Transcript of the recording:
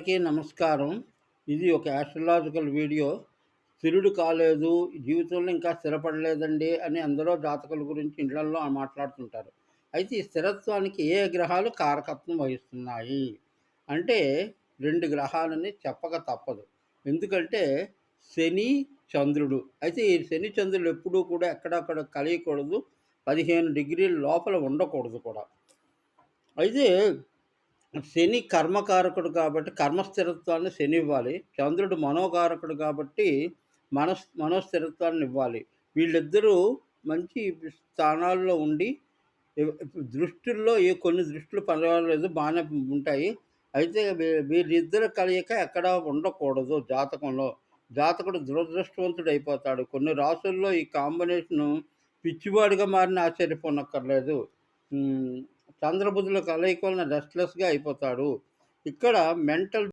అందరికీ నమస్కారం. ఇది ఒక యాస్ట్రలాజికల్ వీడియో. స్థిరుడు కాలేదు, జీవితంలో ఇంకా స్థిరపడలేదండి అని అందరూ జాతకుల గురించి ఇళ్లల్లో మాట్లాడుతుంటారు. అయితే ఈ స్థిరత్వానికి ఏ గ్రహాలు కారకత్వం వహిస్తున్నాయి అంటే 2 గ్రహాలని చెప్పక తప్పదు. ఎందుకంటే శని, చంద్రుడు. అయితే ఈ శని, చంద్రులు ఎప్పుడూ కూడా ఎక్కడక్కడ కలియకూడదు. 15 డిగ్రీల లోపల ఉండకూడదు కూడా. అయితే శని కర్మకారకుడు కాబట్టి కర్మస్థిరత్వాన్ని శని ఇవ్వాలి. చంద్రుడు మనోకారకుడు కాబట్టి మనోస్థిరత్వాన్ని ఇవ్వాలి. వీళ్ళిద్దరూ మంచి స్థానాల్లో ఉండి దృష్టుల్లో కొన్ని దృష్టులు పర్వాలేదు బాగానే ఉంటాయి. అయితే వీళ్ళిద్దరి కలయిక ఎక్కడా ఉండకూడదు జాతకంలో. జాతకుడు దురదృష్టవంతుడైపోతాడు. కొన్ని రాసుల్లో ఈ కాంబినేషను పిచ్చివాడిగా మారినా ఆశ్చర్యపోనక్కర్లేదు. చంద్రబుధుల కలయిక వలన రెస్ట్‌లెస్‌గా అయిపోతాడు. ఇక్కడ మెంటల్